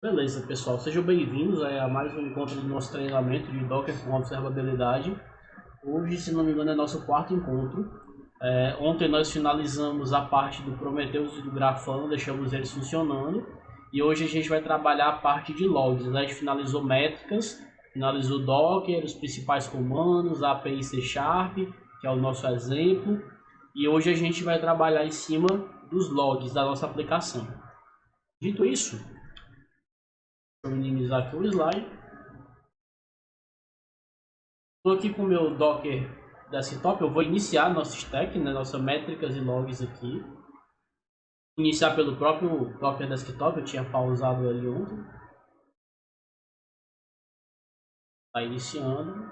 Beleza, pessoal, sejam bem-vindos a mais um encontro do nosso treinamento de Docker com observabilidade. Hoje, se não me engano, é nosso quarto encontro. Ontem nós finalizamos a parte do Prometheus e do Grafana, deixamos eles funcionando. E hoje a gente vai trabalhar a parte de logs. A gente finalizou métricas, finalizou Docker, os principais comandos, a API C#, que é o nosso exemplo. E hoje a gente vai trabalhar em cima dos logs da nossa aplicação. Dito isso, vou minimizar aqui o slide. Estou aqui com o meu Docker Desktop. Eu vou iniciar nosso stack, né, nossas métricas e logs aqui. Iniciar pelo próprio Docker Desktop, eu tinha pausado ali ontem. Está iniciando.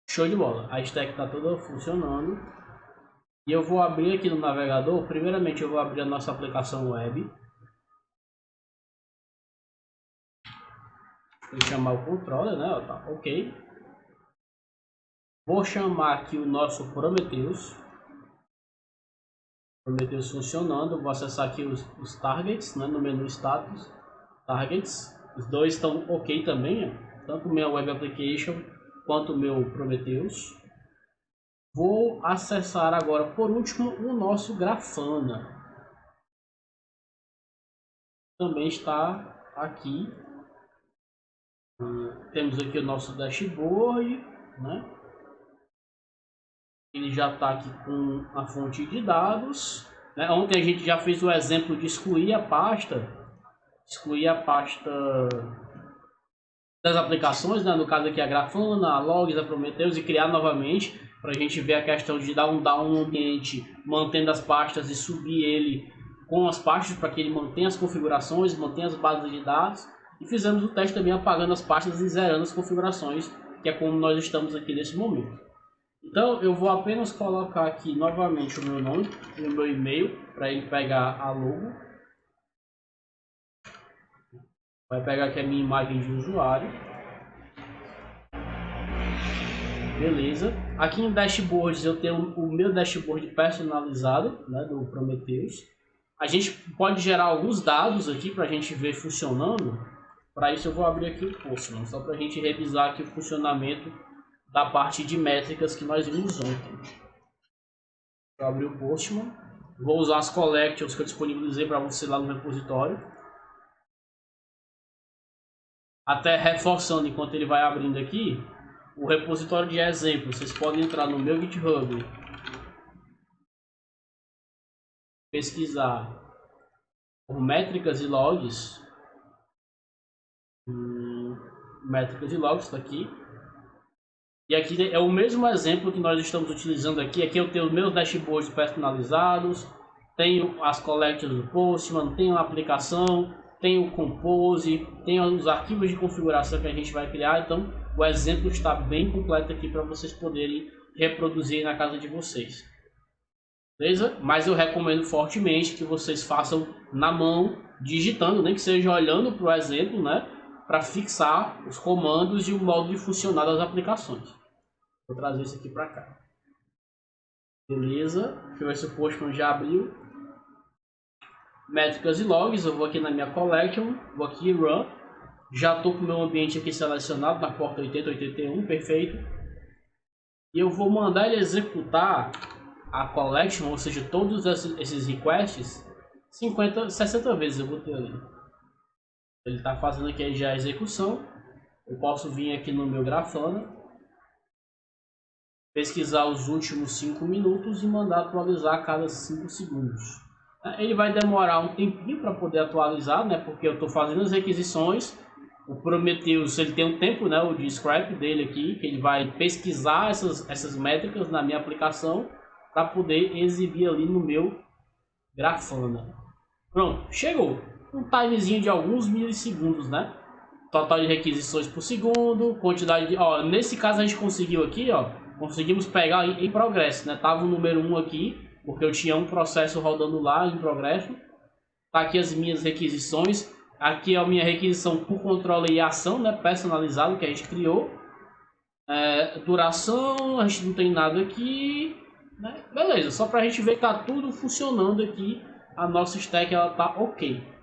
Show de bola. A stack está toda funcionando. E eu vou abrir aqui no navegador. Primeiramente eu vou abrir a nossa aplicação web. Vou chamar o controller, né? Tá, ok. Vou chamar aqui o nosso Prometheus. Prometheus funcionando. Vou acessar aqui os targets, né? No menu status. Targets. Os dois estão ok também, ó. Tanto o meu Web Application quanto o meu Prometheus. Vou acessar agora, por último, o nosso Grafana. Também está aqui. Temos aqui o nosso dashboard, né? Ele já está aqui com a fonte de dados, né? Ontem a gente já fez o exemplo de excluir a pasta das aplicações, né? No caso aqui a Grafana, a Logs, a Prometheus, e criar novamente, para a gente ver a questão de dar um down no ambiente, mantendo as pastas, e subir ele com as pastas para que ele mantenha as configurações, mantenha as bases de dados. E fizemos o teste também apagando as pastas e zerando as configurações, que é como nós estamos aqui nesse momento. Então eu vou apenas colocar aqui novamente o meu nome e o meu e-mail para ele pegar a logo. Vai pegar aqui a minha imagem de usuário. Beleza. Aqui em dashboards eu tenho o meu dashboard personalizado, né, do Prometheus. A gente pode gerar alguns dados aqui para a gente ver funcionando. Para isso eu vou abrir aqui o Postman, só para a gente revisar aqui o funcionamento da parte de métricas que nós vimos ontem. Vou abrir o Postman. Vou usar as collections que eu disponibilizei para você lá no repositório. Até reforçando enquanto ele vai abrindo aqui, o repositório de exemplo, vocês podem entrar no meu GitHub, pesquisar por métricas e logs. Métricas e logs está aqui. E aqui é o mesmo exemplo que nós estamos utilizando aqui. Aqui eu tenho os meus dashboards personalizados, tenho as collections do Postman, tenho a aplicação, tenho o Compose, tenho os arquivos de configuração que a gente vai criar. Então o exemplo está bem completo aqui para vocês poderem reproduzir na casa de vocês. Beleza? Mas eu recomendo fortemente que vocês façam na mão, digitando, nem que seja olhando para o exemplo, né? Para fixar os comandos e o modo de funcionar das aplicações. Vou trazer isso aqui para cá. Beleza. Deixa eu ver se o Postman já abriu. Métricas e logs. Eu vou aqui na minha collection. Vou aqui em Run. Já estou com o meu ambiente aqui selecionado na porta 8081. Perfeito. E eu vou mandar ele executar a collection, ou seja, todos esses requests 60 vezes eu botei ali. Ele está fazendo aqui já a execução. Eu posso vir aqui no meu Grafana, pesquisar os últimos 5 minutos e mandar atualizar a cada 5 segundos. Ele vai demorar um tempinho para poder atualizar, né? Porque eu estou fazendo as requisições. O Prometheus, ele tem um tempo, né? O de scrap dele aqui, que ele vai pesquisar essas métricas na minha aplicação para poder exibir ali no meu Grafana. Pronto, chegou. Um timezinho de alguns milissegundos, né? Total de requisições por segundo, quantidade de... Ó, nesse caso a gente conseguiu aqui, ó. Conseguimos pegar em progresso, né? Tava o número 1 aqui, porque eu tinha um processo rodando lá em progresso. Tá aqui as minhas requisições. Aqui é a minha requisição por controle e ação, né? Personalizado que a gente criou. Duração, a gente não tem nada aqui, né? Beleza, só pra gente ver que tá tudo funcionando aqui. A nossa stack ela tá ok.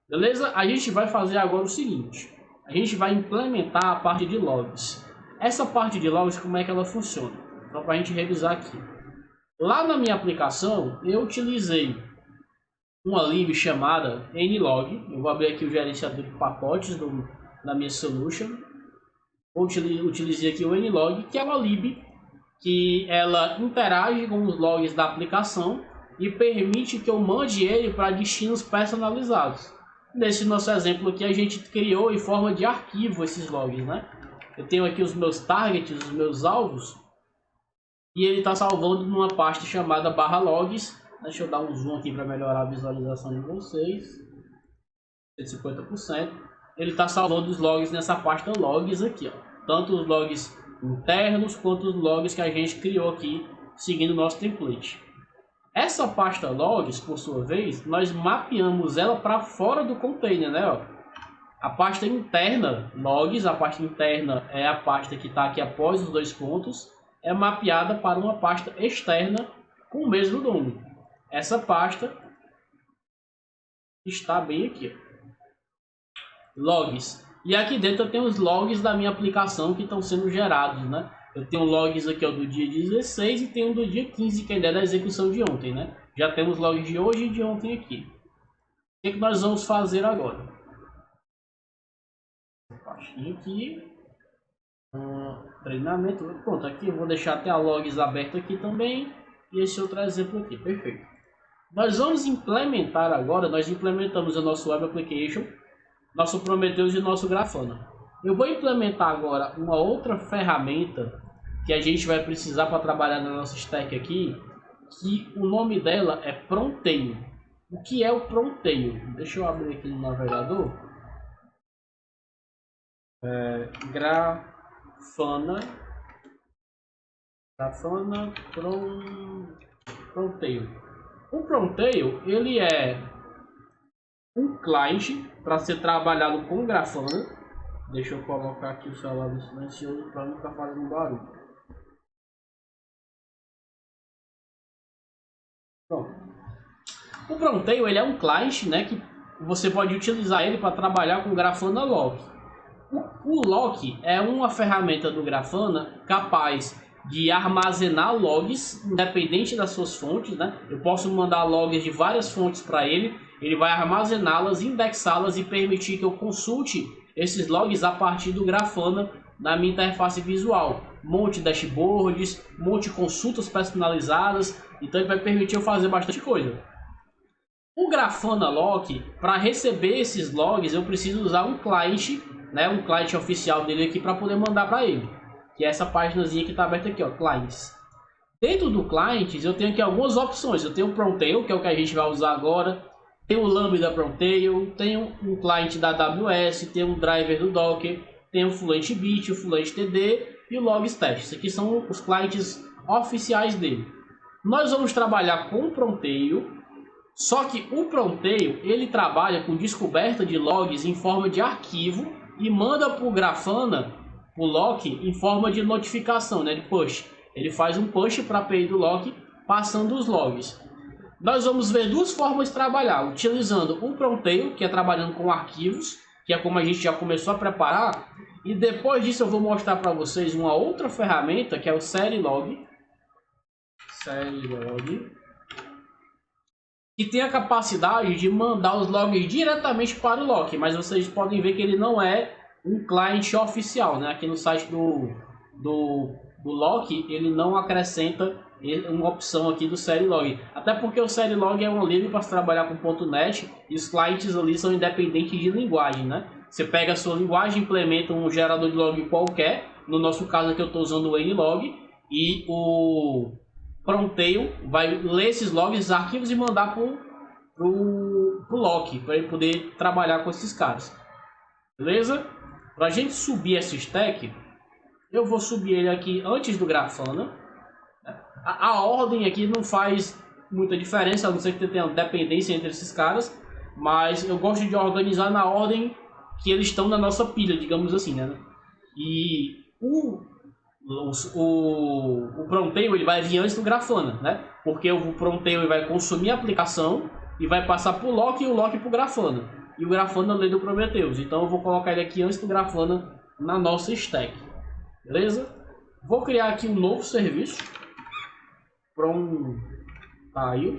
Beleza? A gente vai fazer agora o seguinte. A gente vai implementar a parte de logs. Essa parte de logs, como é que ela funciona? Só para a gente revisar aqui. Lá na minha aplicação, eu utilizei uma lib chamada nlog. Eu vou abrir aqui o gerenciador de pacotes da minha solution. Utilizei aqui o nlog, que é uma lib que ela interage com os logs da aplicação e permite que eu mande ele para destinos personalizados. Nesse nosso exemplo aqui, a gente criou em forma de arquivo esses logs, né? Eu tenho aqui os meus targets, os meus alvos, e ele está salvando numa pasta chamada /logs. Deixa eu dar um zoom aqui para melhorar a visualização de vocês. 50%. Ele está salvando os logs nessa pasta logs aqui, ó. Tanto os logs internos quanto os logs que a gente criou aqui seguindo o nosso template. Essa pasta logs, por sua vez, nós mapeamos ela para fora do container, né? Ó. A pasta interna logs, a pasta interna é a pasta que está aqui após os dois pontos, é mapeada para uma pasta externa com o mesmo nome. Essa pasta está bem aqui, ó. Logs. E aqui dentro eu tenho os logs da minha aplicação que estão sendo gerados, né? Eu tenho logs aqui, ó, do dia 16 e tenho do dia 15, que é da execução de ontem, né? Já temos logs de hoje e de ontem aqui. O que nós vamos fazer agora? Pastinha aqui. Treinamento. Pronto, aqui eu vou deixar até a logs aberta aqui também. E esse outro exemplo aqui, perfeito. Nós vamos implementar agora, nós implementamos o nosso Web Application, nosso Prometheus e nosso Grafana. Eu vou implementar agora uma outra ferramenta que a gente vai precisar para trabalhar na nossa stack aqui, que o nome dela é Pronteio. O que é o Pronteio? Deixa eu abrir aqui no navegador. Grafana Pronteio. O Pronteio, ele é um client para ser trabalhado com Grafana. Deixa eu colocar aqui o celular no silencioso para não ficar fazendo barulho. Pronto. O Pronteio, ele é um client, né, que você pode utilizar ele para trabalhar com Grafana Lock. O Lock é uma ferramenta do Grafana capaz de armazenar logs independente das suas fontes, né? Eu posso mandar logs de várias fontes para ele, ele vai armazená-las, indexá-las e permitir que eu consulte esses logs a partir do Grafana na minha interface visual. Monte dashboards, monte consultas personalizadas, então ele vai permitir eu fazer bastante coisa. O Grafana Lock, para receber esses logs, eu preciso usar um client, né, um client oficial dele aqui para poder mandar para ele. Que é essa páginazinha que está aberta aqui, ó, Clients. Dentro do Clients eu tenho aqui algumas opções. Eu tenho o Prontail, que é o que a gente vai usar agora. Tem o Lambda Prontail, tenho um client da AWS, tem um driver do Docker, tem o Fluent Bit, o Fluent TD e o Logs Test. Esses aqui são os clients oficiais dele. Nós vamos trabalhar com o Prontail, só que o Prontail ele trabalha com descoberta de logs em forma de arquivo e manda para o Grafana, o Lock, em forma de notificação, né, de push. Ele faz um push para a API do Lock, passando os logs. Nós vamos ver duas formas de trabalhar, utilizando o Prontail, que é trabalhando com arquivos, que é como a gente já começou a preparar, e depois disso eu vou mostrar para vocês uma outra ferramenta, que é o Serilog, que tem a capacidade de mandar os logs diretamente para o Lock, mas vocês podem ver que ele não é um client oficial, né? Aqui no site do Lock ele não acrescenta uma opção aqui do Serilog, até porque o Serilog é uma lib para trabalhar com .NET e os clientes ali são independentes de linguagem, né? Você pega a sua linguagem, implementa um gerador de log qualquer, no nosso caso aqui eu estou usando o nlog, e o Prontail vai ler esses logs, esses arquivos e mandar pro Lock, para ele poder trabalhar com esses caras. Beleza? Para a gente subir esse stack, eu vou subir ele aqui antes do Grafana. A ordem aqui não faz muita diferença, a não ser que tenha dependência entre esses caras, mas eu gosto de organizar na ordem que eles estão na nossa pilha, digamos assim, né? E o Prontail ele vai vir antes do Grafana, né? Porque o Prontail ele vai consumir a aplicação e vai passar para o Lock e o Lock para o Grafana. e o Grafana lê do Prometheus. Então eu vou colocar ele aqui antes do Grafana na nossa stack. Beleza? Vou criar aqui um novo serviço. From tile.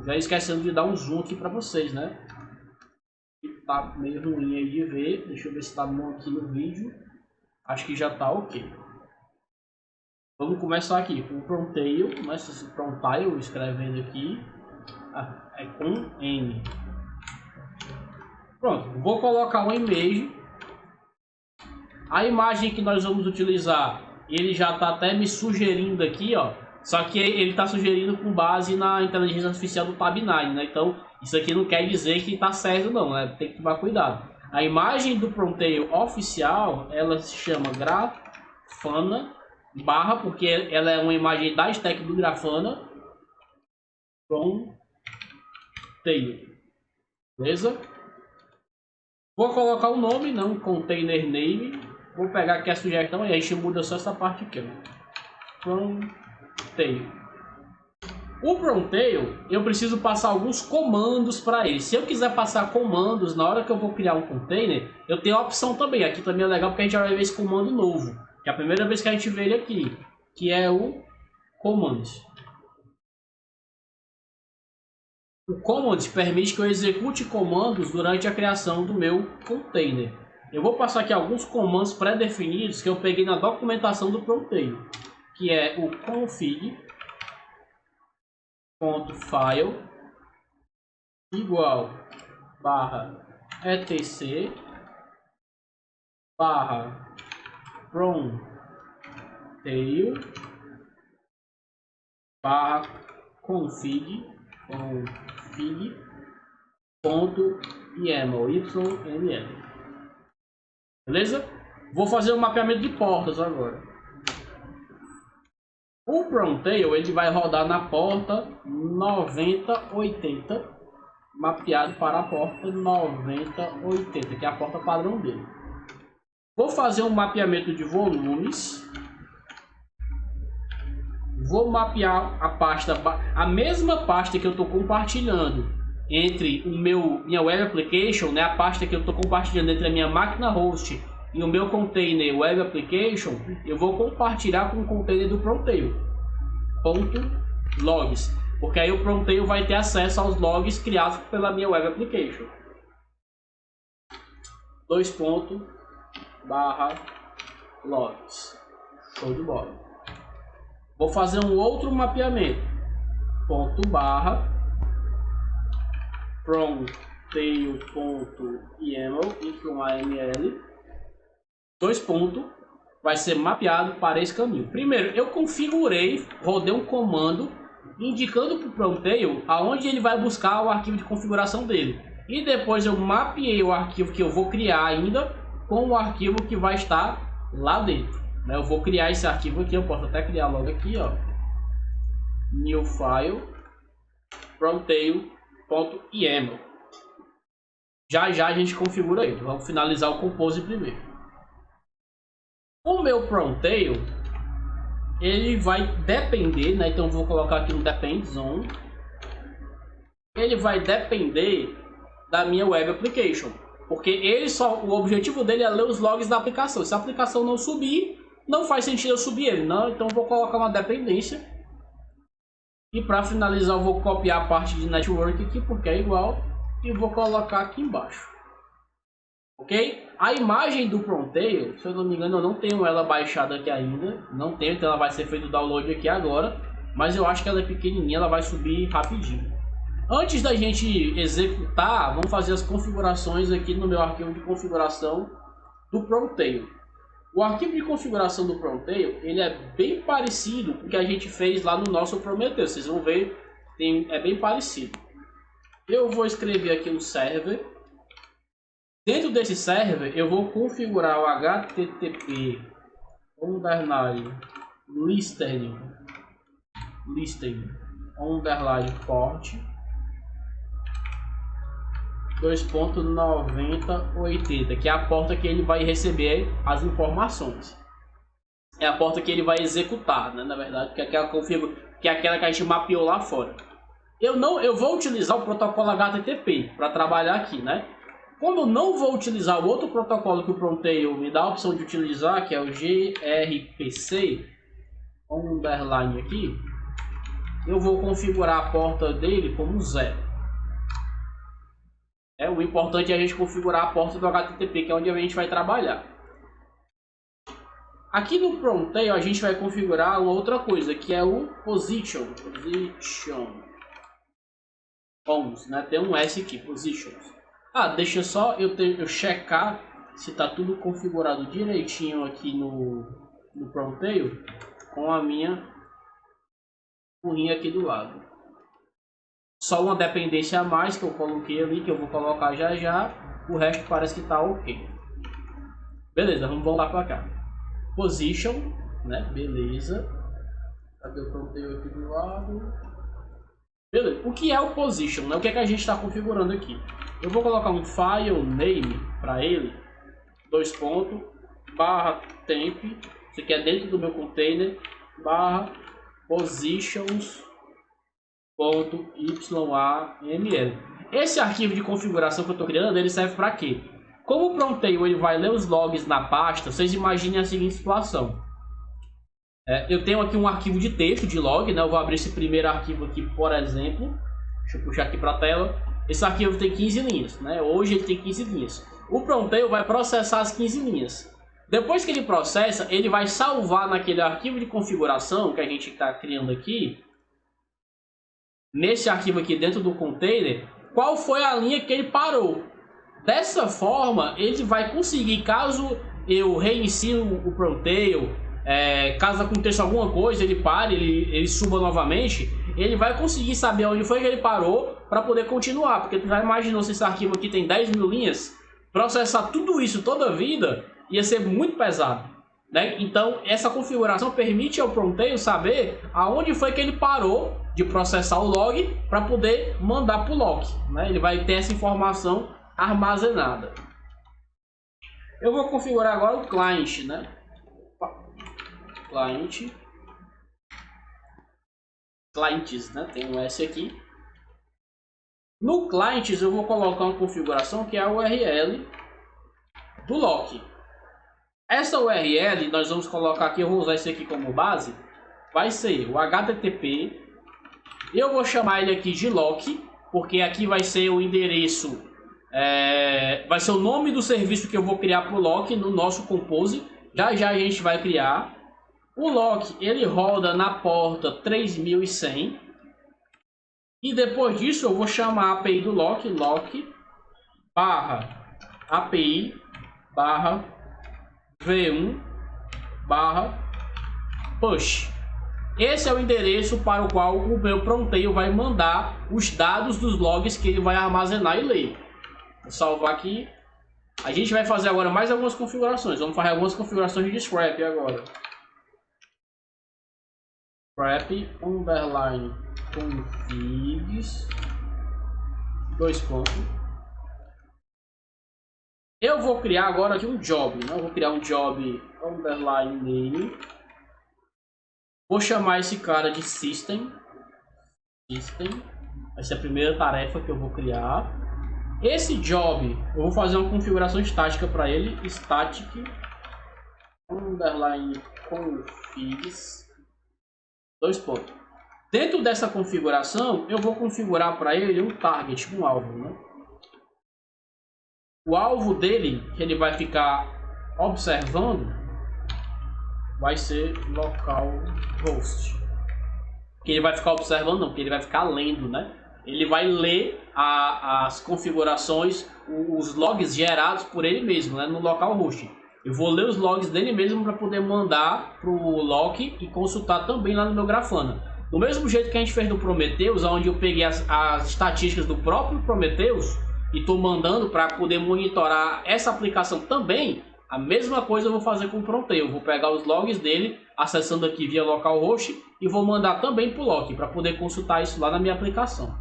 Já esquecendo de dar um zoom aqui para vocês, né? Tá meio ruim aí de ver. Deixa eu ver se tá bom aqui no vídeo. Acho que já tá ok. Vamos começar aqui com o Prontile, mas esse Prontile escrevendo aqui é com N. Pronto, vou colocar uma image. A imagem que nós vamos utilizar, ele já está até me sugerindo aqui, ó. Só que ele está sugerindo com base na inteligência artificial do Tab9, né? Então isso aqui não quer dizer que está certo não, né? Tem que tomar cuidado. A imagem do Prontile oficial, ela se chama Grafana barra, porque ela é uma imagem da stack do Grafana Prontile. Beleza? Vou colocar o nome, não container name. Vou pegar aqui a sugestão e a gente muda só essa parte aqui, ó. Prontile. O Prontile, eu preciso passar alguns comandos para ele. Se eu quiser passar comandos na hora que eu vou criar um container, eu tenho a opção também. Aqui também é legal porque a gente vai ver esse comando novo, que é a primeira vez que a gente vê ele aqui, que é o commands. O commands permite que eu execute comandos durante a criação do meu container. Eu vou passar aqui alguns comandos pré-definidos que eu peguei na documentação do Prontile, que é o config .file igual barra etc barra Prontile barra config .yml. Beleza? Vou fazer um mapeamento de portas agora. O Prontile ele vai rodar na porta 9080, mapeado para a porta 9080, que é a porta padrão dele. Vou fazer um mapeamento de volumes. Vou mapear a pasta, a mesma pasta que eu estou compartilhando entre minha web application, né, a pasta que eu estou compartilhando entre a minha máquina host e o meu container web application, eu vou compartilhar com o container do Prontile .logs, porque aí o Prontile vai ter acesso aos logs criados pela minha web application. .logs. Show de bola. Vou fazer um outro mapeamento. Prontile.yml. Vai ser mapeado para esse caminho. Primeiro, eu configurei, rodei um comando indicando para o Prontile aonde ele vai buscar o arquivo de configuração dele. E depois eu mapeei o arquivo que eu vou criar ainda com o arquivo que vai estar lá dentro. Eu vou criar esse arquivo aqui, eu posso até criar logo aqui, ó. New file prontile.yml. Já a gente configura ele. Vamos finalizar o compose primeiro. O meu Prontile, ele vai depender, né? Então vou colocar aqui no depends on. Ele vai depender da minha web application, porque o objetivo dele é ler os logs da aplicação. Se a aplicação não subir, não faz sentido eu subir ele, não. Então vou colocar uma dependência. E para finalizar eu vou copiar a parte de network aqui, porque é igual, e vou colocar aqui embaixo. Ok? A imagem do Prontile, se eu não me engano, eu não tenho ela baixada aqui ainda. Não tenho, então ela vai ser feito o download aqui agora. Mas eu acho que ela é pequenininha, ela vai subir rapidinho. Antes da gente executar, vamos fazer as configurações aqui no meu arquivo de configuração do Prontile. O arquivo de configuração do Prontile, ele é bem parecido com o que a gente fez lá no nosso Prometheus. Vocês vão ver, é bem parecido. Eu vou escrever aqui um server. Dentro desse server, eu vou configurar o http _listen_port 2.9080, que é a porta que ele vai receber as informações. É a porta que ele vai executar, né? Na verdade, que é aquela que a gente mapeou lá fora. eu vou utilizar o protocolo HTTP para trabalhar aqui, né? Como eu não vou utilizar o outro protocolo que o Prontail me dá a opção de utilizar, que é o gRPC, underline aqui, eu vou configurar a porta dele como 0. O importante é a gente configurar a porta do HTTP, que é onde a gente vai trabalhar. Aqui no Prontail a gente vai configurar uma outra coisa, que é o position ons, né? Tem um S aqui, positions. Deixa só eu checar se está tudo configurado direitinho aqui no Prontail com a minha currinha aqui do lado. Só uma dependência a mais que eu coloquei ali, que eu vou colocar já já. O resto parece que está ok. Beleza, vamos voltar para cá. Position, né? Beleza. Cadê o Prontail aqui do lado? Beleza. O que é o position, né? O que é que a gente está configurando aqui? Eu vou colocar um file name para ele, /temp, isso aqui é dentro do meu container, /positions.yml. Esse arquivo de configuração que eu estou criando, ele serve para quê? Como o Prontail ele vai ler os logs na pasta, vocês imaginem a seguinte situação. Eu tenho aqui um arquivo de texto de log, né? Eu vou abrir esse primeiro arquivo aqui, por exemplo. Deixa eu puxar aqui para a tela. Esse arquivo tem 15 linhas, né? Hoje ele tem 15 linhas. O Prontail vai processar as 15 linhas. Depois que ele processa, ele vai salvar naquele arquivo de configuração que a gente está criando aqui, nesse arquivo aqui dentro do container, qual foi a linha que ele parou. Dessa forma, ele vai conseguir, caso eu reinicie o Prontail, caso aconteça alguma coisa, ele pare, ele suba novamente, ele vai conseguir saber onde foi que ele parou para poder continuar. Porque tu já imaginou se esse arquivo aqui tem 10.000 linhas? Processar tudo isso toda a vida ia ser muito pesado, né? Então essa configuração permite ao Prontail saber aonde foi que ele parou de processar o log para poder mandar para o lock, né? Ele vai ter essa informação armazenada. Eu vou configurar agora o client, né? Clients, né? Tem um S aqui. No clients eu vou colocar uma configuração que é a URL do lock. Essa URL nós vamos colocar aqui, eu vou usar esse aqui como base, vai ser o HTTP. Eu vou chamar ele aqui de lock, porque aqui vai ser o endereço, vai ser o nome do serviço que eu vou criar para o lock no nosso Compose. Já já a gente vai criar. O lock ele roda na porta 3100. E depois disso eu vou chamar a API do lock, /API /v1/push. Esse é o endereço para o qual o meu Prontail vai mandar os dados dos logs que ele vai armazenar e ler. Vou salvar aqui. A gente vai fazer agora mais algumas configurações. Vamos fazer algumas configurações de scrap agora. Scrap underline configs 2 pontos. Eu vou criar agora aqui um job, né? Eu vou criar um job underline name. Vou chamar esse cara de system. Vai ser a primeira tarefa que eu vou criar. Esse job, eu vou fazer uma configuração estática para ele. Static underline configs 2 pontos. Dentro dessa configuração, eu vou configurar para ele um target, um alvo, né? O alvo dele, que ele vai ficar observando, vai ser localhost. Que ele vai ficar observando, não, que ele vai ficar lendo, né? Ele vai ler as configurações, os logs gerados por ele mesmo, né? No localhost. Eu vou ler os logs dele mesmo para poder mandar para o lock e consultar também lá no meu Grafana. Do mesmo jeito que a gente fez no Prometheus, onde eu peguei as estatísticas do próprio Prometheus e estou mandando para poder monitorar essa aplicação também, a mesma coisa eu vou fazer com o Prontail. Eu vou pegar os logs dele, acessando aqui via localhost, e vou mandar também para o lock, para poder consultar isso lá na minha aplicação.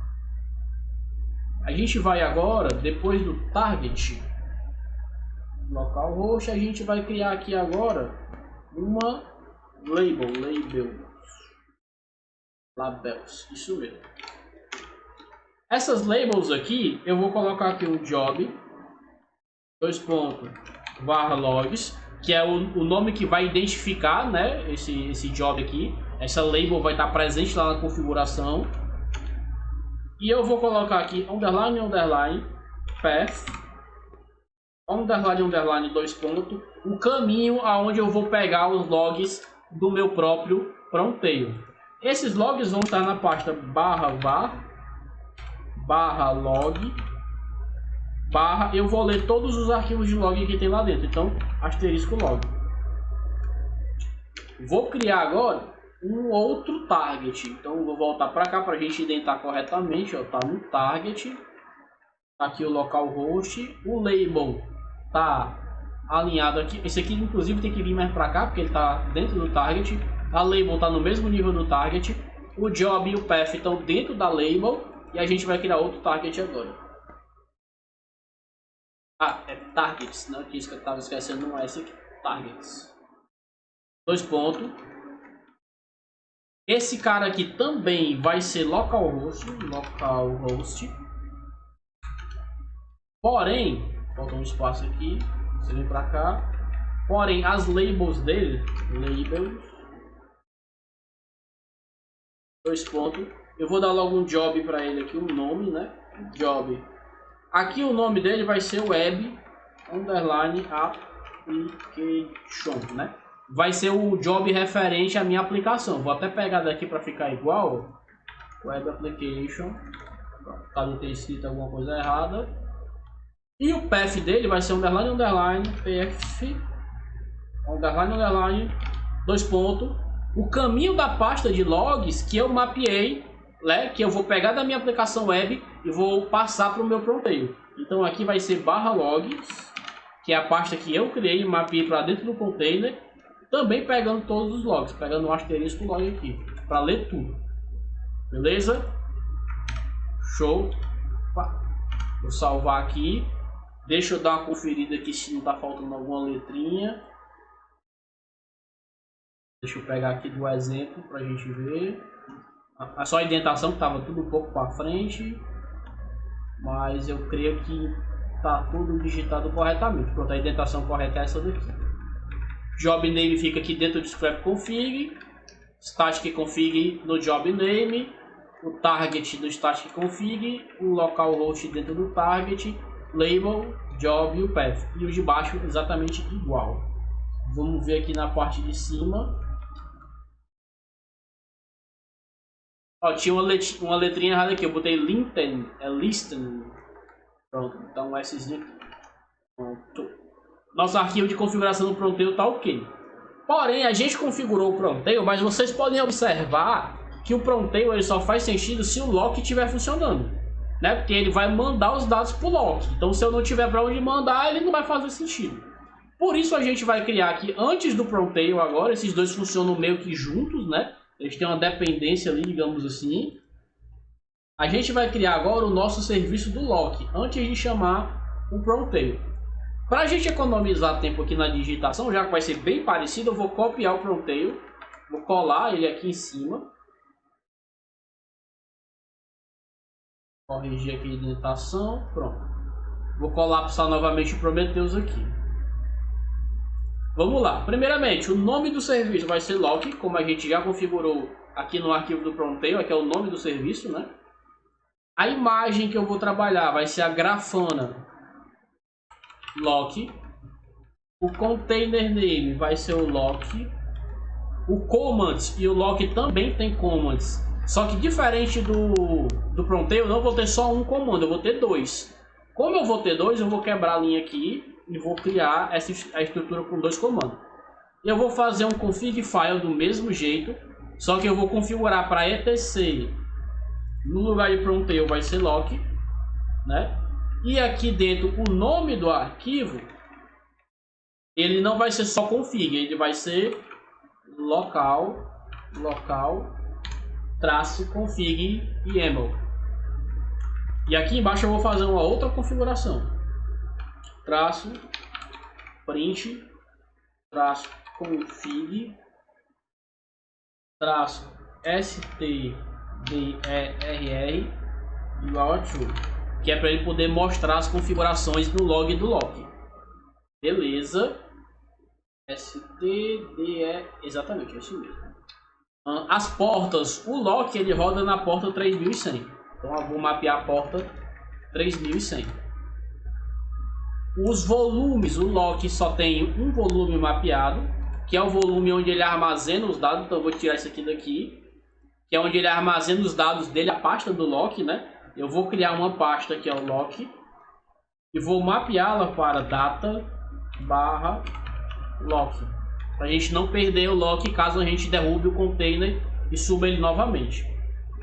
A gente vai agora, depois do target localhost, a gente vai criar aqui agora uma labels, isso mesmo. Essas labels aqui, eu vou colocar aqui o job, _logs, que é o nome que vai identificar, né, esse job aqui. Essa label vai estar presente lá na configuração. E eu vou colocar aqui underline, underline, path, underline, underline, o caminho aonde eu vou pegar os logs do meu próprio pronteio. Esses logs vão estar na pasta /var, /log, eu vou ler todos os arquivos de log que tem lá dentro. Então, asterisco log. Vou criar agora um outro target. Então, vou voltar para cá para a gente identificar corretamente. Ó, tá no target. Tá aqui o localhost. O label tá alinhado aqui. Esse aqui, inclusive, tem que vir mais para cá porque ele tá dentro do target. A label tá no mesmo nível do target. O job e o path estão dentro da label. E a gente vai criar outro target agora. Ah, é targets, não, que isso que eu estava esquecendo, não é esse aqui. Targets. Esse cara aqui também vai ser localhost. Porém, falta um espaço aqui. Você vem para cá. Porém, as labels dele, eu vou dar logo um job para ele aqui, um nome, né? Job. Aqui o nome dele vai ser web underline application, né? Vai ser o job referente à minha aplicação. Vou até pegar daqui para ficar igual. Web application. Caso tenha escrito alguma coisa errada. E o path dele vai ser underline, underline, path, underline, underline, o caminho da pasta de logs que eu mapeei, né, que eu vou pegar da minha aplicação web e vou passar para o meu pronteio. Então aqui vai ser /logs, que é a pasta que eu criei e mapeei para dentro do container, também pegando todos os logs, pegando um asterisco log aqui, para ler tudo. Beleza? Show. Vou salvar aqui. Deixa eu dar uma conferida aqui se não está faltando alguma letrinha. Deixa eu pegar aqui do exemplo para a gente ver. Só a indentação que estava tudo um pouco para frente. Mas eu creio que está tudo digitado corretamente. Pronto, a indentação correta é essa daqui. Job name fica aqui dentro do scrap config. Static config no job name. O target do static config. O localhost dentro do target. Label, job e o path. E o de baixo exatamente igual. Vamos ver aqui na parte de cima. Ó, tinha uma letrinha errada aqui. Eu botei listen. É listen. Pronto, então S aqui. Pronto. Nosso arquivo de configuração do pronteio está ok. Porém, a gente configurou o pronteio, mas vocês podem observar que o pronteio ele só faz sentido se o lock estiver funcionando. Né? Porque ele vai mandar os dados para o lock. Então, se eu não tiver para onde mandar, ele não vai fazer sentido. Por isso, a gente vai criar aqui, antes do pronteio agora, esses dois funcionam meio que juntos, né? Eles têm uma dependência ali, digamos assim. A gente vai criar agora o nosso serviço do lock, antes de chamar o pronteio. Para a gente economizar tempo aqui na digitação, já que vai ser bem parecido, eu vou copiar o pronteio. Vou colar ele aqui em cima. Corrigir aqui a indentação, pronto. Vou colapsar novamente o Prometheus aqui. Vamos lá. Primeiramente, o nome do serviço vai ser lock, como a gente já configurou aqui no arquivo do pronteio, aqui é o nome do serviço, né? A imagem que eu vou trabalhar vai ser a Grafana lock. O container name vai ser o lock. O commands e o lock também tem commands. Só que diferente do pronteio, eu não vou ter só um comando, eu vou ter dois. Como eu vou ter dois, eu vou quebrar a linha aqui e vou criar a estrutura com dois comandos. Eu vou fazer um config file do mesmo jeito, só que eu vou configurar para etc. No lugar de pronteio vai ser lock, né? E aqui dentro o nome do arquivo, ele não vai ser só config, ele vai ser local -config YAML. E aqui embaixo eu vou fazer uma outra configuração. -print -config -stderr igual a true, que é para ele poder mostrar as configurações no log do lock. Beleza. stde, exatamente, é isso mesmo. As portas, o lock ele roda na porta 3100. Então eu vou mapear a porta 3100. Os volumes, o lock só tem um volume mapeado, que é o volume onde ele armazena os dados. Então eu vou tirar isso aqui daqui, que é onde ele armazena os dados dele, a pasta do lock, né? Eu vou criar uma pasta que é o lock e vou mapeá-la para data barra lock, para a gente não perder o lock caso a gente derrube o container e suba ele novamente.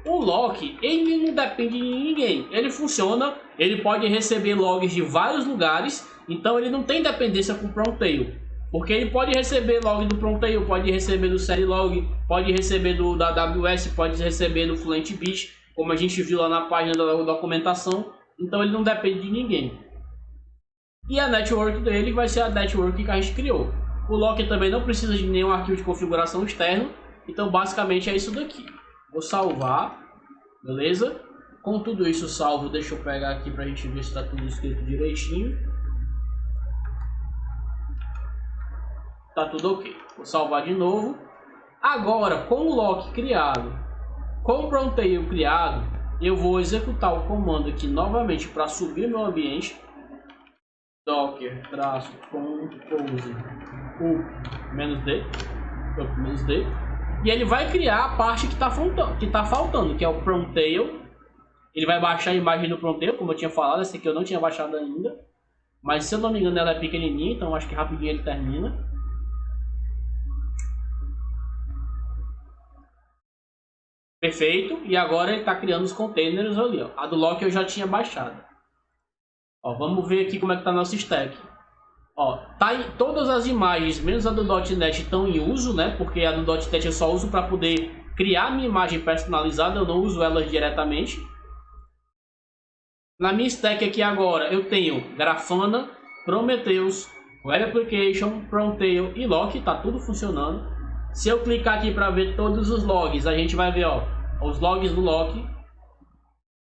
O lock, ele não depende de ninguém, ele funciona, ele pode receber logs de vários lugares, então ele não tem dependência com o Promtail, porque ele pode receber log do Promtail, pode receber do Serilog, pode receber da AWS, pode receber do FluentBit, como a gente viu lá na página da documentação, então ele não depende de ninguém. E a network dele vai ser a network que a gente criou. O lock também não precisa de nenhum arquivo de configuração externo, então basicamente é isso daqui. Vou salvar, beleza? Com tudo isso salvo, deixa eu pegar aqui para a gente ver se está tudo escrito direitinho. Tá tudo ok. Vou salvar de novo. Agora, com o lock criado, com o Promtail criado, eu vou executar o comando aqui novamente para subir meu ambiente. Docker -compose -d, e ele vai criar a parte que está faltando, que é o Promtail. Ele vai baixar a imagem do Promtail, como eu tinha falado. Essa aqui eu não tinha baixado ainda, mas se eu não me engano ela é pequenininha, então acho que rapidinho ele termina. Perfeito, e agora ele está criando os containers ali, ó. A do lock eu já tinha baixado. Ó, vamos ver aqui como é que tá nosso stack. Ó, todas as imagens, menos a do .NET, estão em uso, né? Porque a do .NET eu só uso para poder criar minha imagem personalizada, eu não uso elas diretamente. Na minha stack aqui agora eu tenho Grafana, Prometheus, Web Application, Promtail e Lock, tá tudo funcionando. Se eu clicar aqui para ver todos os logs, a gente vai ver, ó, os logs do Lock.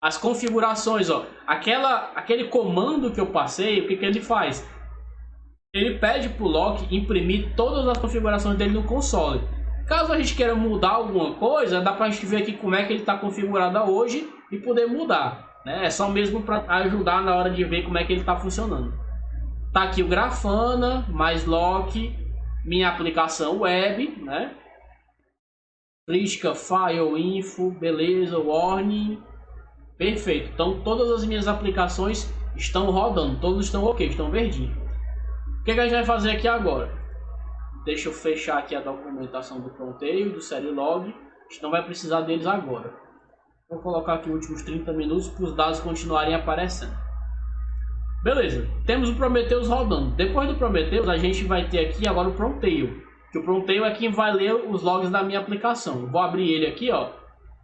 As configurações, ó, aquele comando que eu passei, o que ele faz? Ele pede para o Lock imprimir todas as configurações dele no console. Caso a gente queira mudar alguma coisa, dá para a gente ver aqui como é que ele está configurado hoje e poder mudar, né? É só mesmo para ajudar na hora de ver como é que ele está funcionando. Tá aqui o Grafana, mais Lock, minha aplicação web, né? Crítica, file, info, beleza, warning. Perfeito, então todas as minhas aplicações estão rodando, todos estão ok, estão verdinhos. O que a gente vai fazer aqui agora? Deixa eu fechar aqui a documentação do Promtail, do Serilog, a gente não vai precisar deles agora. Vou colocar aqui os últimos 30 minutos para os dados continuarem aparecendo. Beleza, temos o Prometheus rodando. Depois do Prometheus a gente vai ter aqui agora o Promtail, que o Promtail é quem vai ler os logs da minha aplicação. Eu vou abrir ele aqui, ó.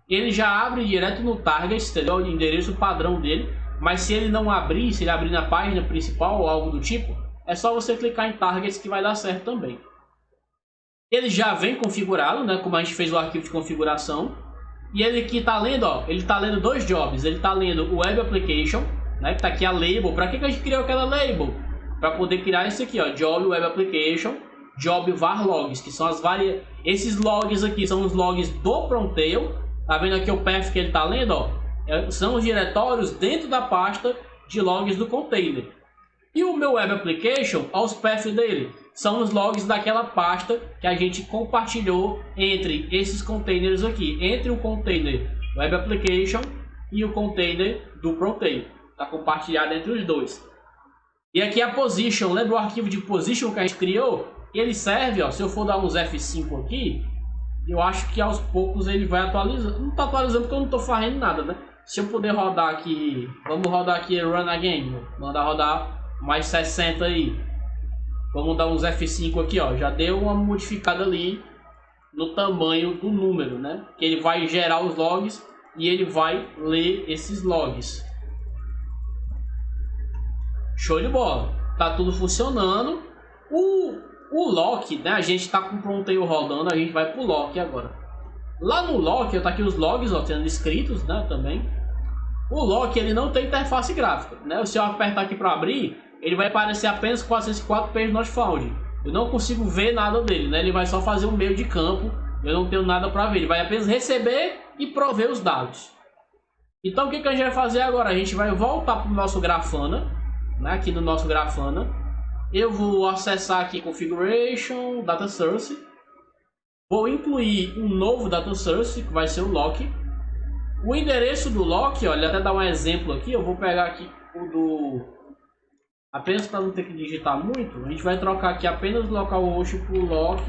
Ele já abre direto no target, entendeu? O endereço padrão dele. Mas se ele não abrir, se ele abrir na página principal ou algo do tipo, é só você clicar em targets que vai dar certo também. Ele já vem configurado, né? Como a gente fez o arquivo de configuração. E ele aqui tá lendo, ó. Ele tá lendo dois jobs. Ele tá lendo o Web Application, né? Que tá aqui a label. Para que a gente criou aquela label? Para poder criar isso aqui, ó. Job Web Application, Job var logs, que são as várias. Esses logs aqui são os logs do Promtail. Tá vendo aqui o path que ele tá lendo, ó? São os diretórios dentro da pasta de logs do container. E o meu Web Application, os paths dele, são os logs daquela pasta que a gente compartilhou entre esses containers aqui, entre o container Web Application e o container do Promtail. Tá compartilhado entre os dois. E aqui a position, lembra o arquivo de position que a gente criou? Ele serve, ó, se eu for dar uns F5 aqui, eu acho que aos poucos ele vai atualizando. Não está atualizando porque eu não estou fazendo nada, né? Se eu puder rodar aqui, vamos rodar aqui Run Again, mandar rodar mais 60 aí. Vamos dar uns F5 aqui, ó. Já deu uma modificada ali no tamanho do número, né? Que ele vai gerar os logs e ele vai ler esses logs. Show de bola. Tá tudo funcionando. O lock, né? A gente está com o Promtail rodando, a gente vai pro lock agora. Lá no lock, tá aqui os logs, ó, sendo escritos, né? Também. O lock ele não tem interface gráfica, né? Se eu apertar aqui para abrir, ele vai aparecer apenas 404 page not found. Eu não consigo ver nada dele, né? Ele vai só fazer um meio de campo. Eu não tenho nada para ver. Ele vai apenas receber e prover os dados. Então o que a gente vai fazer agora? A gente vai voltar para o nosso Grafana, né? Aqui no nosso Grafana. Eu vou acessar aqui Configuration, Data Source. Vou incluir um novo Data Source, que vai ser o lock. O endereço do lock, olha, até dar um exemplo aqui. Eu vou pegar aqui o do... Apenas para não ter que digitar muito, a gente vai trocar aqui apenas localhost por lock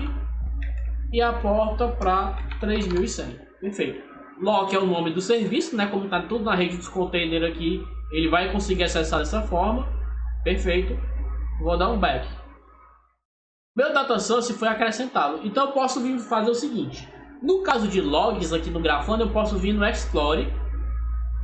e a porta para 3100. Perfeito. Lock é o nome do serviço, né? Como está tudo na rede dos containers aqui, ele vai conseguir acessar dessa forma. Perfeito. Vou dar um back. Meu data source foi acrescentado, então eu posso vir fazer o seguinte. No caso de logs aqui no Grafana, eu posso vir no Explorer.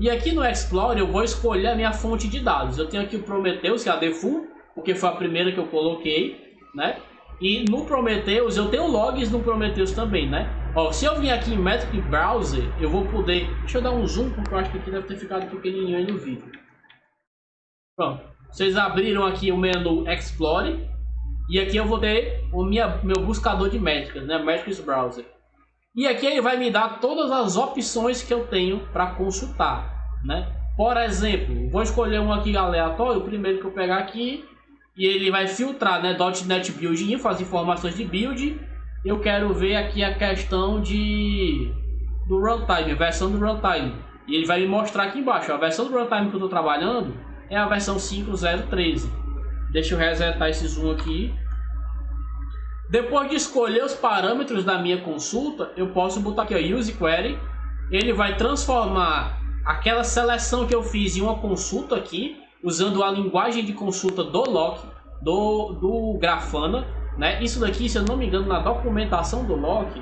E aqui no Explorer eu vou escolher a minha fonte de dados. Eu tenho aqui o Prometheus, que é a default, porque foi a primeira que eu coloquei, né? E no Prometheus eu tenho logs no Prometheus também, né? Ó, se eu vir aqui em Metric Browser, eu vou poder... Deixa eu dar um zoom, porque eu acho que aqui deve ter ficado pequenininho aí no vídeo. Pronto. Vocês abriram aqui o menu Explorer. E aqui eu vou ter o meu buscador de métricas, né? Metrics Browser. E aqui ele vai me dar todas as opções que eu tenho para consultar, né? Por exemplo, vou escolher um aqui aleatório, o primeiro que eu pegar aqui, e ele vai filtrar, né? .NET Build Info, as informações de build. Eu quero ver aqui a questão do runtime, a versão do runtime. E ele vai me mostrar aqui embaixo, a versão do runtime que eu estou trabalhando é a versão 5.0.13. Deixa eu resetar esse zoom aqui. Depois de escolher os parâmetros da minha consulta, eu posso botar aqui, ó, Use Query. Ele vai transformar aquela seleção que eu fiz em uma consulta aqui, usando a linguagem de consulta do lock, do Grafana, né? Isso daqui, se eu não me engano, na documentação do lock,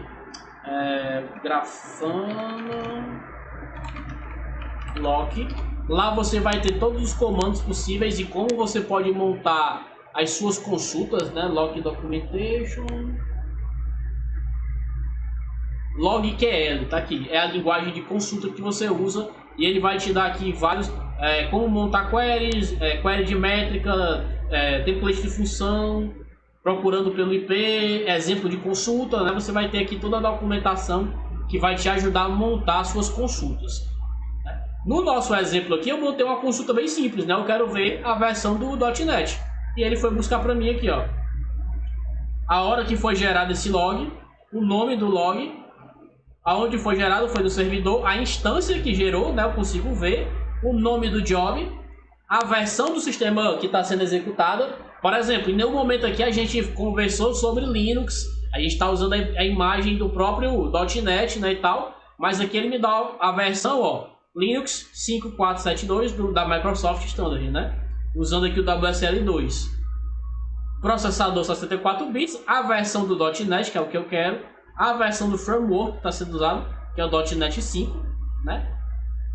Grafana lock. Lá você vai ter todos os comandos possíveis e como você pode montar as suas consultas, né? Log Documentation, LogQL, tá aqui, é a linguagem de consulta que você usa e ele vai te dar aqui vários, como montar queries, query de métrica, template de função, procurando pelo IP, exemplo de consulta, né? Você vai ter aqui toda a documentação que vai te ajudar a montar as suas consultas. No nosso exemplo aqui, eu montei uma consulta bem simples, né? Eu quero ver a versão do .NET. E ele foi buscar para mim aqui, ó, a hora que foi gerado esse log, o nome do log, aonde foi gerado foi no servidor, a instância que gerou, né? Eu consigo ver o nome do job, a versão do sistema que está sendo executada. Por exemplo, em nenhum momento aqui a gente conversou sobre Linux, a gente está usando a imagem do próprio .NET, né, e tal, mas aqui ele me dá a versão, ó, Linux 5472 da Microsoft Standard, né? Usando aqui o WSL2. Processador 64 bits, a versão do .NET, que é o que eu quero, a versão do framework que está sendo usado, que é o .NET 5, né?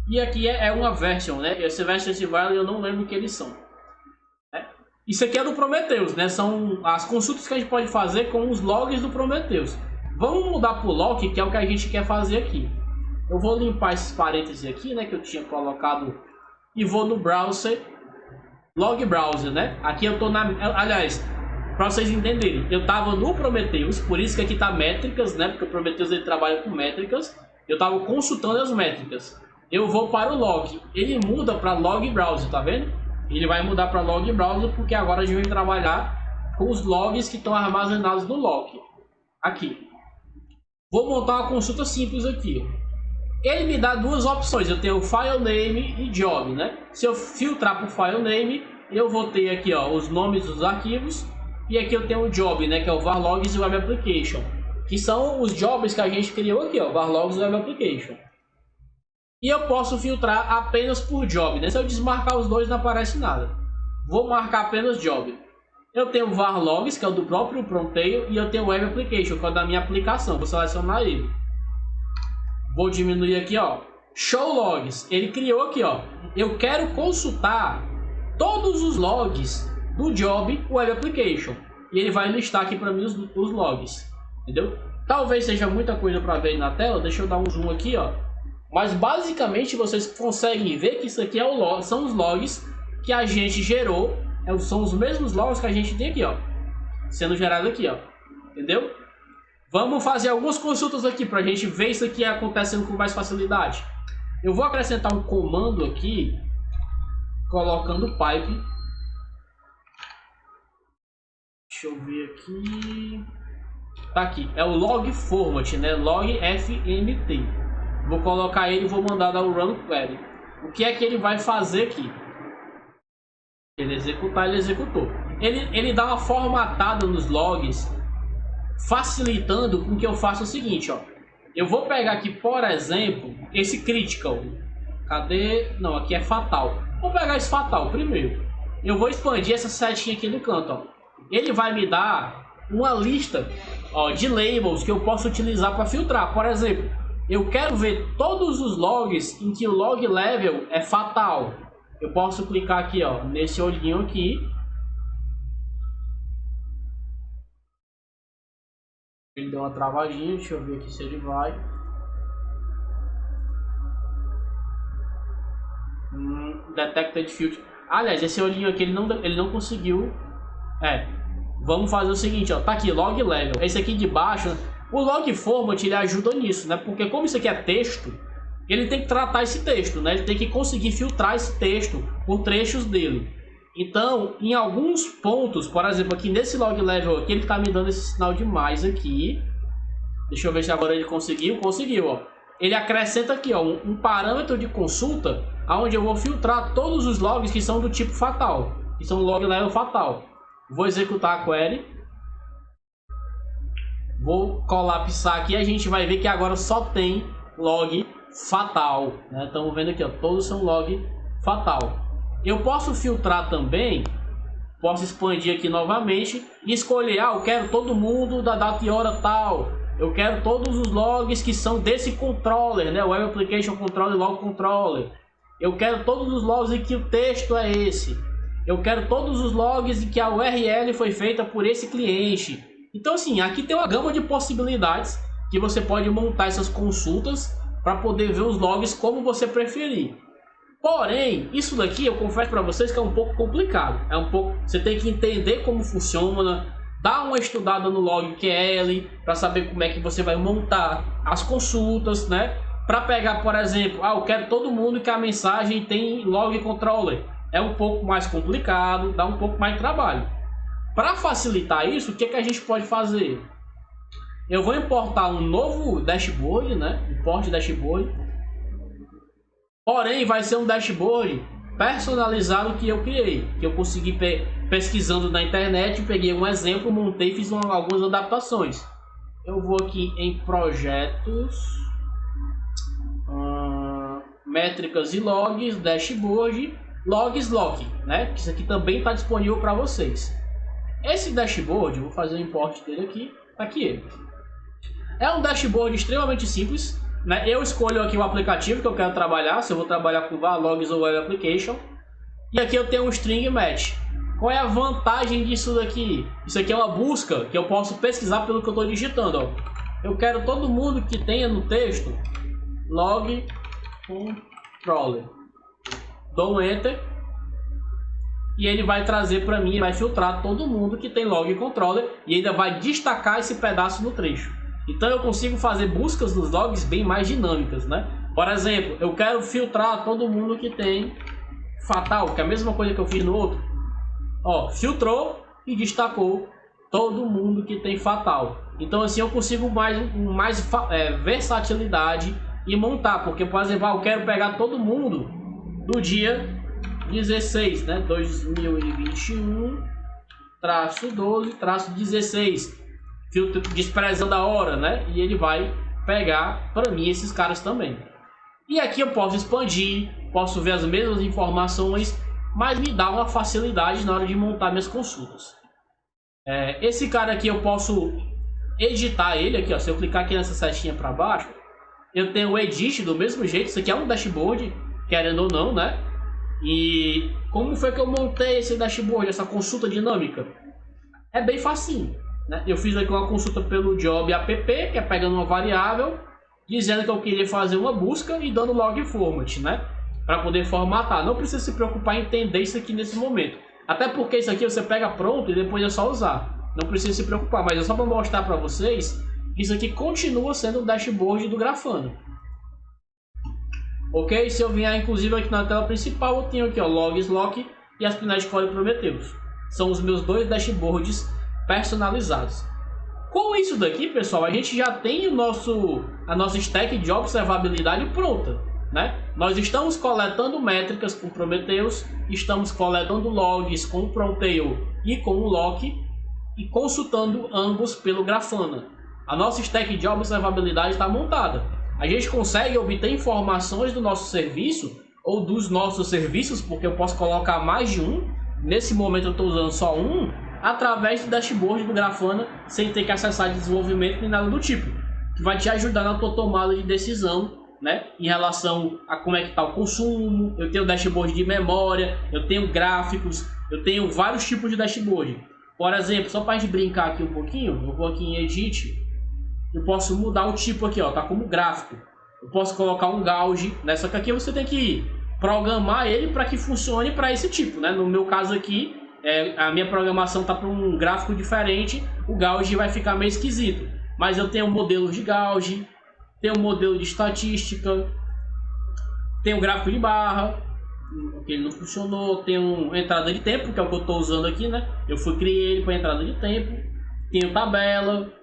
E aqui é uma version, né? Esse version esse value eu não lembro o que eles são. Né? Isso aqui é do Prometheus, né? São as consultas que a gente pode fazer com os logs do Prometheus. Vamos mudar para o log, que é o que a gente quer fazer aqui. Eu vou limpar esses parênteses aqui, né? Que eu tinha colocado, e vou no browser. Log Browser, né? Aqui eu tô na... Aliás, para vocês entenderem, eu tava no Prometheus, por isso que aqui tá métricas, né? Porque o Prometheus ele trabalha com métricas. Eu tava consultando as métricas. Eu vou para o log. Ele muda para Log Browser, tá vendo? Ele vai mudar para Log Browser porque agora a gente vai trabalhar com os logs que estão armazenados no log. Aqui. Vou montar uma consulta simples aqui. Ele me dá duas opções, eu tenho file name e job, né? Se eu filtrar por file name, eu vou ter aqui, ó, os nomes dos arquivos, e aqui eu tenho o job, né, que é o varlogs e o web application, que são os jobs que a gente criou aqui, ó, varlogs e web application. E eu posso filtrar apenas por job, né? Se eu desmarcar os dois não aparece nada. Vou marcar apenas job. Eu tenho o varlogs, que é o do próprio Prometheus, e eu tenho o web application, que é o da minha aplicação. Vou selecionar ele. Vou diminuir aqui, ó, Show Logs. Ele criou aqui, ó, eu quero consultar todos os logs do Job Web Application. E ele vai listar aqui para mim os logs, entendeu? Talvez seja muita coisa para ver na tela, deixa eu dar um zoom aqui, ó. Mas basicamente vocês conseguem ver que isso aqui é o log, são os logs que a gente gerou, são os mesmos logs que a gente tem aqui, ó, sendo gerado aqui, ó, entendeu? Vamos fazer algumas consultas aqui para a gente ver isso aqui acontecendo com mais facilidade. Eu vou acrescentar um comando aqui, colocando pipe. Deixa eu ver aqui. Tá aqui, é o log format, né? Log fmt. Vou colocar ele e vou mandar dar o run query. O que é que ele vai fazer aqui? Ele executar, ele executou. Ele dá uma formatada nos logs, facilitando com que eu faça o seguinte, ó. Eu vou pegar aqui, por exemplo, esse critical. Cadê? Não, aqui é fatal. Vou pegar esse fatal primeiro. Eu vou expandir essa setinha aqui no canto, ó. Ele vai me dar uma lista, ó, de labels que eu posso utilizar para filtrar. Por exemplo, eu quero ver todos os logs em que o log level é fatal. Eu posso clicar aqui, ó, nesse olhinho aqui. Ele deu uma travadinha, deixa eu ver aqui se ele vai. Detected filter. Aliás, esse olhinho aqui ele não conseguiu. Vamos fazer o seguinte, ó, tá aqui log level. Esse aqui de baixo, o log format ele ajuda nisso, né? Porque como isso aqui é texto, ele tem que tratar esse texto, né? Ele tem que conseguir filtrar esse texto por trechos dele. Então, em alguns pontos, por exemplo, aqui nesse log level aqui, ele tá me dando esse sinal de mais aqui. Deixa eu ver se agora ele conseguiu. Conseguiu, ó. Ele acrescenta aqui, ó, um parâmetro de consulta, onde eu vou filtrar todos os logs que são do tipo fatal, que são log level fatal. Vou executar a query. Vou colapsar aqui e a gente vai ver que agora só tem log fatal, né? Estamos vendo aqui, ó, todos são log fatal. Eu posso filtrar também, posso expandir aqui novamente e escolher, eu quero todo mundo da data e hora tal. Eu quero todos os logs que são desse controller, né? Web Application Controller, Log Controller. Eu quero todos os logs em que o texto é esse. Eu quero todos os logs em que a URL foi feita por esse cliente. Então, assim, aqui tem uma gama de possibilidades que você pode montar essas consultas para poder ver os logs como você preferir. Porém, isso daqui eu confesso para vocês que é um pouco complicado. Você tem que entender como funciona, dar uma estudada no log QL para saber como é que você vai montar as consultas, né? Para pegar, por exemplo, eu quero todo mundo que a mensagem tem log controller. É um pouco mais complicado, dá um pouco mais de trabalho. Para facilitar isso, o que a gente pode fazer? Eu vou importar um novo dashboard, né? Import dashboard. Porém, vai ser um dashboard personalizado que eu criei, que eu consegui pesquisando na internet, peguei um exemplo, montei e fiz algumas adaptações. Eu vou aqui em projetos, métricas e logs, dashboard, logs lock, né? Isso aqui também está disponível para vocês. Esse dashboard, eu vou fazer o import dele aqui, tá aqui ele. É um dashboard extremamente simples, né? Eu escolho aqui o aplicativo que eu quero trabalhar, se eu vou trabalhar com VAR, logs ou web application. E aqui eu tenho um string match. Qual é a vantagem disso daqui? Isso aqui é uma busca que eu posso pesquisar pelo que eu estou digitando, ó. Eu quero todo mundo que tenha no texto log controller. Dou um enter e ele vai trazer para mim, vai filtrar todo mundo que tem log controller e ainda vai destacar esse pedaço no trecho. Então eu consigo fazer buscas nos logs bem mais dinâmicas, né? Por exemplo, eu quero filtrar todo mundo que tem fatal, que é a mesma coisa que eu fiz no outro. Ó, filtrou e destacou todo mundo que tem fatal. Então assim eu consigo mais versatilidade e montar, porque por exemplo, eu quero pegar todo mundo do dia 16, né? 2021 -12 -16, filtro desprezando a hora, né? E ele vai pegar para mim esses caras também. E aqui eu posso expandir, posso ver as mesmas informações, mas me dá uma facilidade na hora de montar minhas consultas. Esse cara aqui eu posso editar ele aqui, ó. Se eu clicar aqui nessa setinha para baixo, eu tenho o edit do mesmo jeito. Isso aqui é um dashboard, querendo ou não, né? E como foi que eu montei esse dashboard, essa consulta dinâmica? É bem facinho, né? Eu fiz aqui uma consulta pelo job app, que é pegando uma variável, dizendo que eu queria fazer uma busca e dando log format, né? Para poder formatar. Não precisa se preocupar em entender isso aqui nesse momento. Até porque isso aqui você pega pronto e depois é só usar. Não precisa se preocupar, mas é só para mostrar para vocês que isso aqui continua sendo o dashboard do Grafana. Ok? Se eu vier inclusive aqui na tela principal, eu tenho aqui ó, Logs Lock e ASP.NET Core Prometheus. São os meus dois dashboards personalizados. Com isso daqui, pessoal, a gente já tem a nossa stack de observabilidade pronta, né? Nós estamos coletando métricas com Prometheus, estamos coletando logs com o Prometheus e com o Lock e consultando ambos pelo Grafana. A nossa stack de observabilidade está montada. A gente consegue obter informações do nosso serviço ou dos nossos serviços, porque eu posso colocar mais de um. Nesse momento eu estou usando só um, através do dashboard do Grafana, sem ter que acessar desenvolvimento nem nada do tipo, que vai te ajudar na tua tomada de decisão, né, em relação a como é que está o consumo. Eu tenho dashboard de memória, eu tenho gráficos, eu tenho vários tipos de dashboard. Por exemplo, só para a gente brincar aqui um pouquinho, eu vou aqui em Edit, eu posso mudar o tipo aqui, ó, tá como gráfico. Eu posso colocar um gauge, né, só que aqui você tem que programar ele para que funcione para esse tipo, né? No meu caso aqui, a minha programação tá para um gráfico diferente, o gauge vai ficar meio esquisito. Mas eu tenho modelos de gauge, tenho um modelo de estatística, tenho gráfico de barra, que ele não funcionou, tenho entrada de tempo, que é o que eu estou usando aqui, né? Eu criei ele para entrada de tempo, tenho tabela,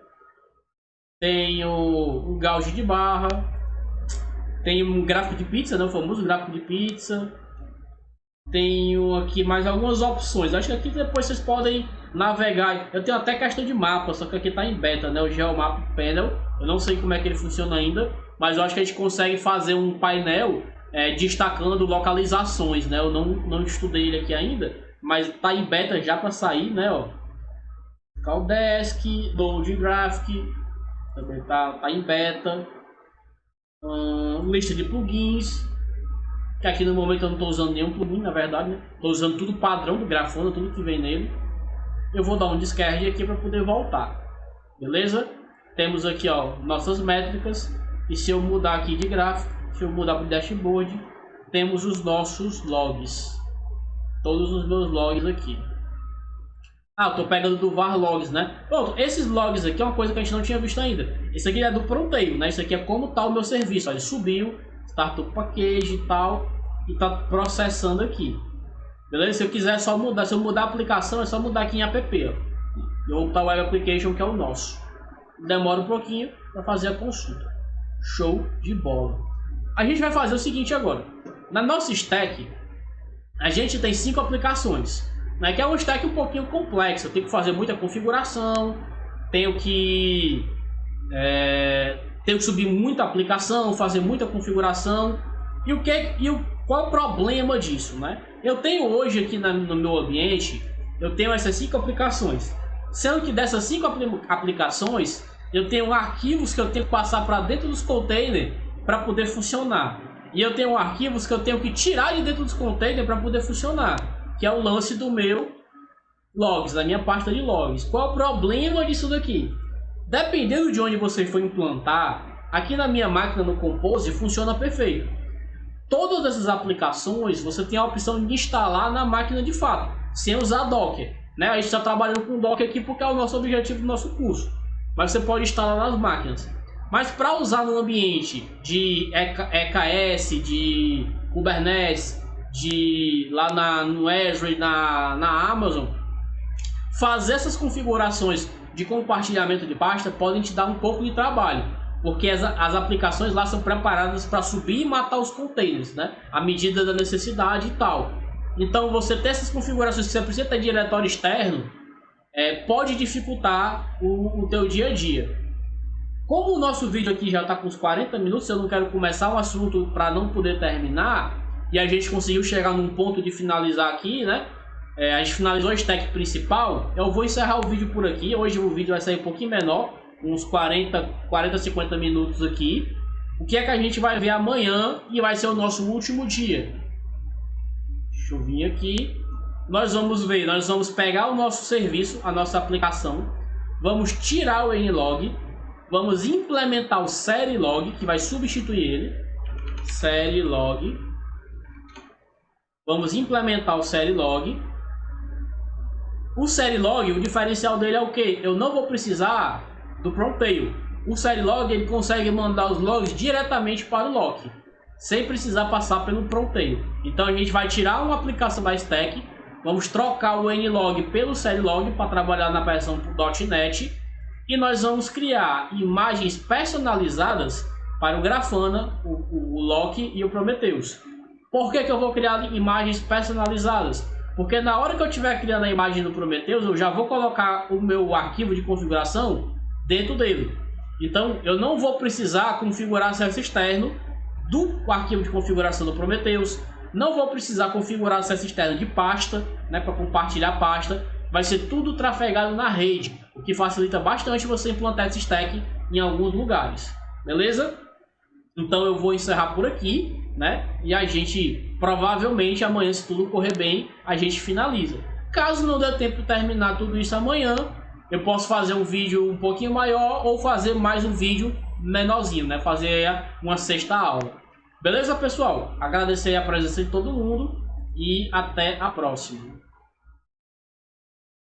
tenho um gauge de barra, tenho um gráfico de pizza, né? O famoso gráfico de pizza. Tenho aqui mais algumas opções. Acho que aqui depois vocês podem navegar. Eu tenho até questão de mapa, só que aqui está em beta, né? O Geomap Panel. Eu não sei como é que ele funciona ainda, mas eu acho que a gente consegue fazer um painel destacando localizações, né? Eu não estudei ele aqui ainda, mas está em beta já para sair, né? Ó, Caldesk, Load Graphic, também tá em beta. Lista de plugins, que aqui no momento eu não estou usando nenhum plugin, na verdade, né? Estou usando tudo padrão do Grafana, tudo que vem nele. Eu vou dar um discard aqui para poder voltar, beleza? Temos aqui ó, nossas métricas, e se eu mudar aqui de gráfico, se eu mudar para o dashboard, temos os nossos logs, todos os meus logs aqui. Ah, eu tô pegando do var logs, né? Pronto, esses logs aqui é uma coisa que a gente não tinha visto ainda. Esse aqui é do Prometheus, né? Isso aqui é como tá o meu serviço. Olha, subiu, startup package e tal, e tá processando aqui. Beleza? Se eu quiser só mudar, se eu mudar a aplicação, é só mudar aqui em app, ó. Eu vou botar o web application, que é o nosso. Demora um pouquinho para fazer a consulta. Show de bola. A gente vai fazer o seguinte agora. Na nossa stack, a gente tem 5 aplicações. Que é um stack um pouquinho complexo. Eu tenho que fazer muita configuração, tenho que subir muita aplicação, fazer muita configuração. Qual é o problema disso, né? Eu tenho hoje aqui no meu ambiente, eu tenho essas 5 aplicações, sendo que dessas 5 aplicações eu tenho arquivos que eu tenho que passar para dentro dos containers para poder funcionar, e eu tenho arquivos que eu tenho que tirar de dentro dos containers para poder funcionar, que é o lance do meu logs, da minha pasta de logs. Qual é o problema disso daqui? Dependendo de onde você for implantar, aqui na minha máquina no Compose funciona perfeito. Todas essas aplicações você tem a opção de instalar na máquina de fato, sem usar Docker, né? A gente está trabalhando com Docker aqui porque é o nosso objetivo do nosso curso, mas você pode instalar nas máquinas. Mas para usar no ambiente de EKS, de Kubernetes, lá no Azure, na Amazon, fazer essas configurações de compartilhamento de pasta podem te dar um pouco de trabalho, porque as aplicações lá são preparadas para subir e matar os containers, né, à medida da necessidade e tal. Então você ter essas configurações que você precisa ter diretório externo pode dificultar o teu dia a dia. Como o nosso vídeo aqui já está com uns 40 minutos, eu não quero começar um assunto para não poder terminar, e a gente conseguiu chegar num ponto de finalizar aqui, né? A gente finalizou a stack principal. Eu vou encerrar o vídeo por aqui. Hoje o vídeo vai sair um pouquinho menor, uns 40, 50 minutos aqui. O que é que a gente vai ver amanhã e vai ser o nosso último dia. Deixa eu vir aqui. Nós vamos pegar o nosso serviço, a nossa aplicação. Vamos tirar o nlog. Vamos implementar o Serilog, que vai substituir ele. Serilog. Vamos implementar o Serilog. O Serilog, o diferencial dele é o que? Eu não vou precisar do Promptail. O Serilog, ele consegue mandar os logs diretamente para o lock, sem precisar passar pelo Promptail. Então a gente vai tirar uma aplicação da stack, vamos trocar o Nlog pelo Serilog para trabalhar na versão .NET, e nós vamos criar imagens personalizadas para o Grafana, o Loki e o Prometheus. Por que eu vou criar imagens personalizadas? Porque na hora que eu estiver criando a imagem do Prometheus, eu já vou colocar o meu arquivo de configuração dentro dele. Então eu não vou precisar configurar acesso externo do arquivo de configuração do Prometheus, não vou precisar configurar acesso externo de pasta, né, para compartilhar pasta. Vai ser tudo trafegado na rede, o que facilita bastante você implantar esse stack em alguns lugares. Beleza? Então eu vou encerrar por aqui, né? E a gente provavelmente amanhã, se tudo correr bem, a gente finaliza. Caso não dê tempo de terminar tudo isso amanhã, eu posso fazer um vídeo um pouquinho maior ou fazer mais um vídeo menorzinho, né? Fazer uma sexta aula. Beleza, pessoal? Agradecer a presença de todo mundo e até a próxima.